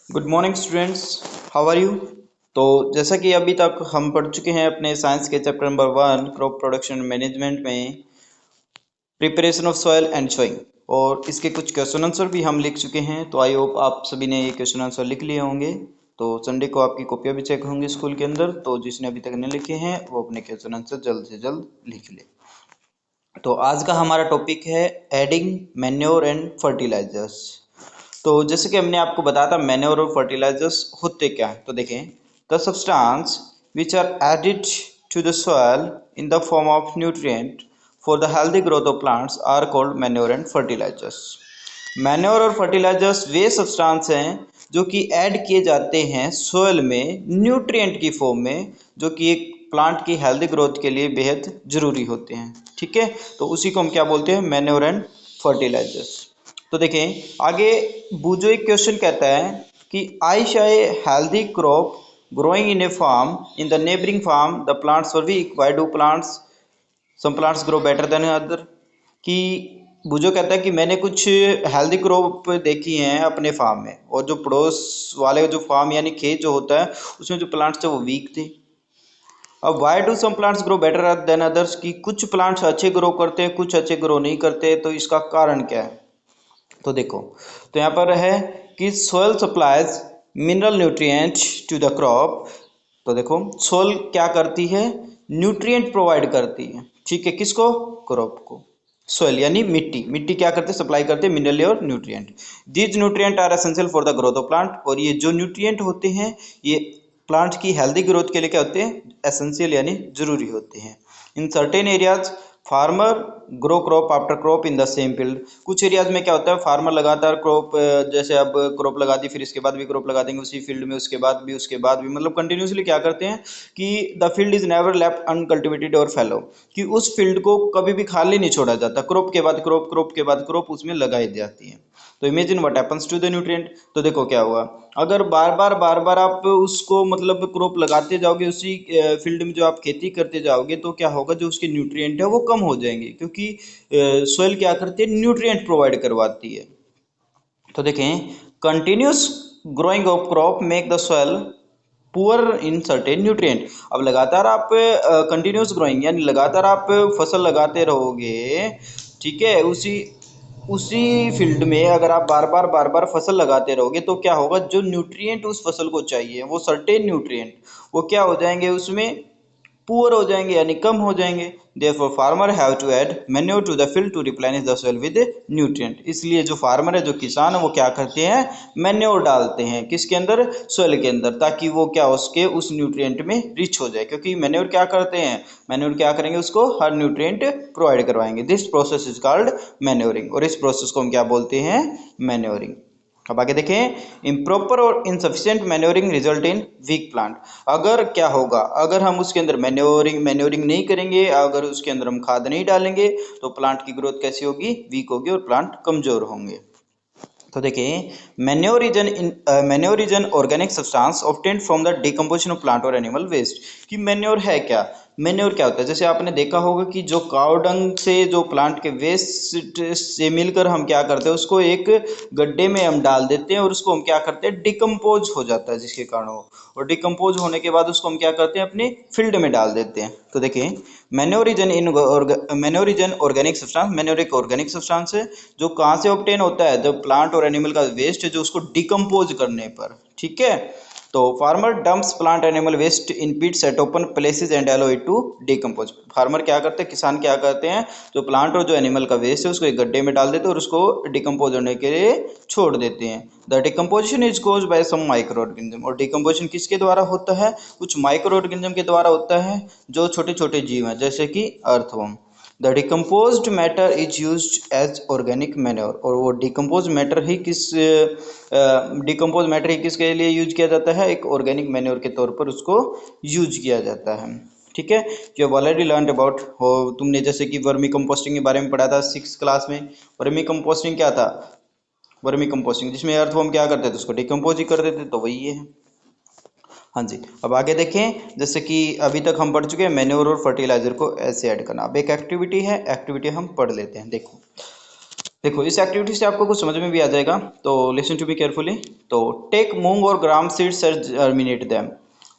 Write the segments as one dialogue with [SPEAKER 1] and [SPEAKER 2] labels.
[SPEAKER 1] Good morning students, how are you. तो जैसा कि अभी तक हम पढ़ चुके हैं अपने साइंस के chapter number 1 crop production management में preparation of soil and sowing, और इसके कुछ क्वेश्चन आंसर भी हम लिख चुके हैं। तो आई होप आप सभी ने ये क्वेश्चन आंसर लिख लिए होंगे। तो संडे को आपकी कॉपियाँ भी चेक होंगी स्कूल के अंदर, तो जिसने अभी तक नहीं लिखे हैं वो अपने क्वेश्चन आंसर जल्द से जल्द लिख ले। तो आज का हमारा टॉपिक है एडिंग मैन्योर एंड फर्टिलाइजर्स। तो जैसे कि हमने आपको बताया था मैन्योर और फर्टिलाइजर्स होते क्या हैं। तो देखें, the substance which are added to the soil in the form of nutrient for the healthy growth of plants are called manure and fertilizers. Manure और फर्टिलाइजर्स वे सब्सटेंस हैं जो कि ऐड किए जाते हैं सोयल में न्यूट्रिएंट की फॉर्म में, जो कि एक प्लांट की हेल्दी ग्रोथ के लिए बेहद जरूरी होते हैं। ठीक है, तो उसी को हम क्या बोलते हैं, मैन्योर एंड फर्टिलाइजर्स। तो देखें आगे, बूजो एक क्वेश्चन कहता है कि I saw a healthy crop growing in a farm in the neighbouring farm the plants were weak why do plants some plants grow better than other. कि बुजो कहता है कि मैंने कुछ हेल्दी क्रॉप देखी हैं अपने फार्म में, और जो पड़ोस वाले जो फार्म यानी खेत जो होता है उसमें जो प्लांट्स थे वो वीक थे। अब why do some plants grow better than others, कि कुछ प्लांट्स अच्छे ग्रो करते हैं कुछ अच्छे ग्रो नहीं करते, तो इसका कारण क्या है। तो देखो, तो यहाँ पर है कि soil supplies mineral nutrients to the crop. तो देखो, सोयल क्या करती है, न्यूट्रिएंट प्रोवाइड करती है। ठीक है, किसको, क्रॉप को। सोयल यानी मिट्टी, मिट्टी क्या करते हैं, सप्लाई करते हैं मिनरल और nutrient. These nutrient are essential for the growth of plant, और ये जो न्यूट्रिएंट होते हैं ये प्लांट की हेल्दी ग्रोथ के लिए क्या होते हैं, एसेंशियल यानी जरूरी होते हैं। In certain areas farmer grow crop after crop in the same field. कुछ एरियाज में क्या होता है, फार्मर लगातार क्रॉप, जैसे अब क्रॉप लगा दी फिर इसके बाद भी क्रॉप लगा देंगे उसी फील्ड में, उसके बाद भी मतलब कंटिन्यूसली क्या करते हैं कि the field is never left uncultivated और फैलो, कि उस फील्ड को कभी भी खाली नहीं छोड़ा जाता, क्रॉप के बाद क्रॉप, क्रॉप के बाद क्रॉप उसमें लगाई जाती है। तो imagine what happens to the nutrient. तो देखो क्या हुआ, अगर बार बार आप उसको मतलब क्रॉप लगाते जाओगे उसी फील्ड में जो आप खेती करते जाओगे, तो क्या होगा, जो उसके न्यूट्रिएंट है वो कम हो जाएंगे, क्योंकि सोइल क्या करती है, न्यूट्रिएंट प्रोवाइड करवाती है। तो देखें, continuous growing of crop make the soil poor in certain nutrient. अब लगातार आप कंटिन्यूस ग्रोइंग यानी लगातार आप फसल लगाते रहोगे, ठीक है, उसी उसी फील्ड में अगर आप बार बार फसल लगाते रहोगे, तो क्या होगा, जो न्यूट्रिएंट उस फसल को चाहिए वो सर्टेन न्यूट्रिएंट वो क्या हो जाएंगे, उसमें पुअर हो जाएंगे यानी कम हो जाएंगे। Therefore farmer have to add manure to the field to replenish the soil with nutrient. इसलिए जो फार्मर है, जो किसान है, वो क्या करते हैं, मैन्योर डालते हैं किसके अंदर, सोइल के अंदर, ताकि वो क्या उसके उस न्यूट्रिएंट में रिच हो जाए। क्योंकि मैन्योर क्या करते हैं, मैन्योर क्या करेंगे, उसको हर न्यूट्रिएंट प्रोवाइड करवाएंगे। This process is called manuring, और इस प्रोसेस को हम क्या बोलते हैं, मैन्योरिंग। अब आगे देखें, इम्प्रॉपर और insufficient manuring result in weak plant. अगर क्या होगा, अगर हम उसके अंदर मैन्योरिंग मैन्योरिंग नहीं करेंगे, अगर उसके अंदर हम खाद नहीं डालेंगे, तो प्लांट की ग्रोथ कैसी होगी, वीक होगी और प्लांट कमजोर होंगे। तो देखिए, manure is an organic substance obtained from the decomposition of plant और एनिमल वेस्ट। कि मैन्योर है क्या, मैन्योर क्या होता है, जैसे आपने देखा होगा कि जो काव डंग से, जो प्लांट के वेस्ट से मिलकर हम क्या करते हैं, उसको एक गड्ढे में हम डाल देते हैं और उसको हम क्या करते हैं, डिकम्पोज हो जाता है, जिसके कारण वो, और डिकम्पोज होने के बाद उसको हम क्या करते हैं, अपनी फील्ड में डाल देते हैं। तो देखिए, manure is an organic substance, manure एक ऑर्गेनिक सब्सटेंस है जो कहाँ से ऑब्टेन होता है, जब प्लांट और एनिमल का वेस्ट है जो उसको डिकम्पोज करने पर। ठीक है, तो farmer dumps plant animal waste in pits at open places and allow it to decompose. Farmer क्या करते हैं, किसान क्या करते हैं, जो प्लांट और जो एनिमल का वेस्ट है उसको एक गड्ढे में डाल देते हैं और उसको डिकम्पोज होने के लिए छोड़ देते हैं। The decomposition is caused by some micro organism, और डिकम्पोजिशन किसके द्वारा होता है, कुछ माइक्रो ऑर्गेनिज्म के द्वारा होता है, जो छोटे छोटे जीव हैं, जैसे कि earthworm. The decomposed matter is used as organic manure, और वो डिकम्पोज मैटर ही किसके लिए यूज किया जाता है, एक ऑर्गेनिक मैन्योर के तौर पर उसको यूज किया जाता है। ठीक है, you have already learn about हो, तुमने जैसे कि वर्मी कंपोस्टिंग के बारे में पढ़ा था 6 क्लास में। वर्मी कंपोस्टिंग क्या था, वर्मी कंपोस्टिंग जिसमें अर्थवर्म क्या करते थे, उसको डिकम्पोज ही कर देते, तो वही है। हाँ जी, अब आगे देखें, जैसे कि अभी तक हम पढ़ चुके हैं मैन्योर और फर्टिलाइजर को ऐसे ऐड करना। अब एक एक्टिविटी है, एक्टिविटी हम पढ़ लेते हैं। देखो, देखो इस एक्टिविटी से आपको कुछ समझ में भी आ जाएगा, तो लिसन टू मी केयरफुली। तो टेक मूंग और ग्राम सीड्स और जर्मिनेट देम।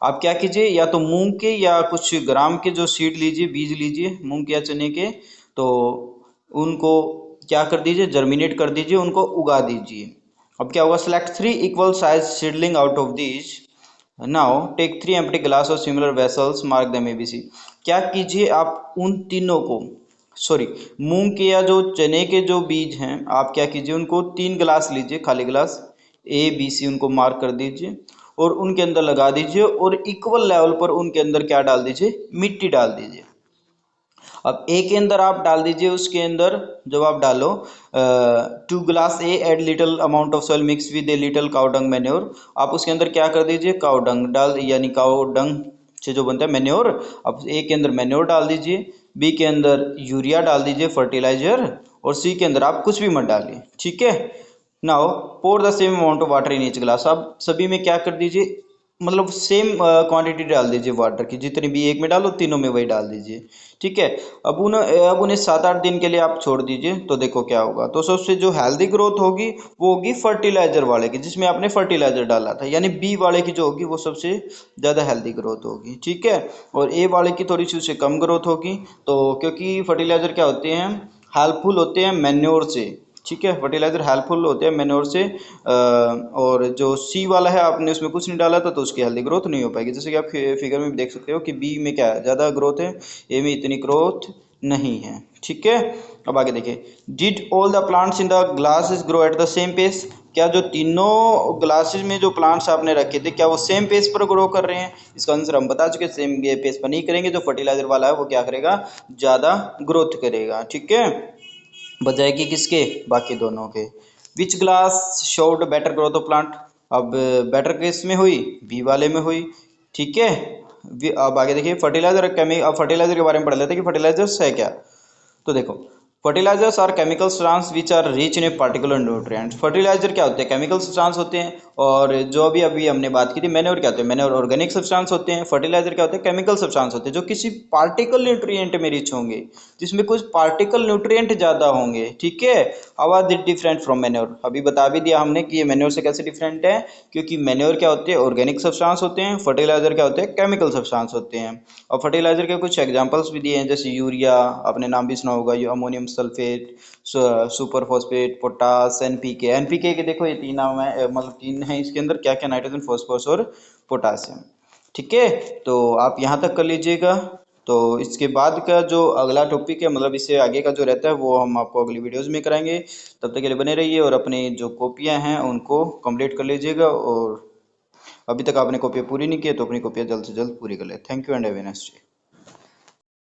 [SPEAKER 1] आप क्या कीजिए, या तो मूंग के या कुछ ग्राम के जो सीड लीजिए, बीज लीजिए मूंग के या चने के, तो उनको क्या कर दीजिए, जर्मिनेट कर दीजिए, उनको उगा दीजिए। अब क्या होगा, select 3 equal size seedling out of these. Now take 3 empty glass और similar vessels, mark them ABC। क्या कीजिए, आप उन तीनों को, सॉरी, मूंग के या जो चने के जो बीज हैं, आप क्या कीजिए, उनको 3 गिलास लीजिए, खाली गिलास ABC, उनको मार्क कर दीजिए और उनके अंदर लगा दीजिए, और इक्वल लेवल पर उनके अंदर क्या डाल दीजिए, मिट्टी डाल दीजिए। अब ए के अंदर आप डाल दीजिए, उसके अंदर जब आप डालो 2 गिलास A, add little amount of soil mix with a little cow dung manure. आप उसके अंदर क्या कर दीजिए, काउ डंग डाल, यानी काउ डंग से जो बनता है मैन्योर। अब ए के अंदर मैन्योर डाल दीजिए, बी के अंदर यूरिया डाल दीजिए फर्टिलाइजर, और सी के अंदर आप कुछ भी मत डालिए, ठीक है। Now pour the same amount of water in each glass. आप सभी में क्या कर दीजिए, मतलब सेम क्वांटिटी डाल दीजिए वाटर की, जितनी भी एक में डालो तीनों में वही डाल दीजिए, ठीक है। अब उन्हें 7-8 दिन के लिए आप छोड़ दीजिए, तो देखो क्या होगा। तो सबसे जो हेल्दी ग्रोथ होगी वो होगी फर्टिलाइजर वाले की, जिसमें आपने फर्टिलाइजर डाला था, यानी बी वाले की जो होगी वो सबसे ज़्यादा हेल्दी ग्रोथ होगी, ठीक है। और ए वाले की थोड़ी सी उससे कम ग्रोथ होगी, तो क्योंकि फर्टिलाइजर क्या होते हैं, हेल्पफुल होते हैं मैन्योर से, ठीक है। फर्टिलाइजर हेल्पफुल होते हैं मैन्योर से। और जो सी वाला है आपने उसमें कुछ नहीं डाला था, तो उसकी हेल्दी ग्रोथ नहीं हो पाएगी। जैसे कि आप फिगर में भी देख सकते हो कि बी में क्या है, ज़्यादा ग्रोथ है, ए में इतनी ग्रोथ नहीं है, ठीक है। अब आगे देखिए, did all the plants in the glasses grow at the same pace. क्या जो तीनों ग्लासेस में जो प्लांट्स आपने रखे थे, क्या वो सेम पेस पर ग्रो कर रहे हैं? इसका आंसर हम बता चुके, सेम पेस पर नहीं करेंगे। जो फर्टिलाइजर वाला है वो क्या करेगा, ज़्यादा ग्रोथ करेगा, ठीक है। बजाय कि किसके, बाकी दोनों के। Which glass showed better growth of plant. अब बेटर किस में हुई, बी वाले में हुई, ठीक है। अब आगे देखिए, फर्टिलाइजर अब फर्टिलाइजर के बारे में पढ़ लेते हैं कि फर्टिलाइजर्स है क्या। तो देखो, fertilizers are chemical substance which are rich in a particular nutrients. Fertilizer क्या होते हैं, केमिकल सब्सटेंस होते हैं। और जो भी अभी हमने बात की थी, मैन्योर क्या होते हैं, मैन्योर ऑर्गेनिक सब्सटेंस होते हैं। फर्टिलाइजर क्या होते हैं, केमिकल सब्सटेंस होते हैं, जो किसी पार्टिकल न्यूट्रिएंट में रिच होंगे, जिसमें कुछ पार्टिकल न्यूट्रिएंट ज़्यादा होंगे, ठीक है। How are this different from manure. अभी बता भी दिया हमने कि ये मैन्योर से कैसे डिफरेंट है, क्योंकि मैन्योर क्या होते हैं, ऑर्गेनिक सब्सटेंस होते हैं। फर्टिलाइजर क्या होते हैं, केमिकल सब्सटेंस होते हैं। और फर्टिलाइजर के कुछ एग्जांपल्स भी दिए हैं, जैसे यूरिया, आपने नाम भी सुना होगा, ये ammonium sulphate, super phosphate, potash, NPK. NPK के देखो ये 3 नाम है, मतलब 3 है इसके अंदर, क्या क्या, नाइट्रोजन, फॉस्फोरस और पोटासियम, ठीक है। तो आप यहाँ तक कर लीजिएगा। तो इसके बाद का जो अगला टॉपिक है, मतलब इससे आगे का जो रहता है, वो हम आपको अगली वीडियोज़ में कराएंगे। तब तक के लिए बने रहिए और अपनी जो कॉपियाँ हैं उनको कंप्लीट कर लीजिएगा। और अभी तक आपने कॉपियाँ पूरी नहीं की है तो अपनी कॉपियाँ जल्द से जल्द पूरी कर ले। Thank you and have a nice day.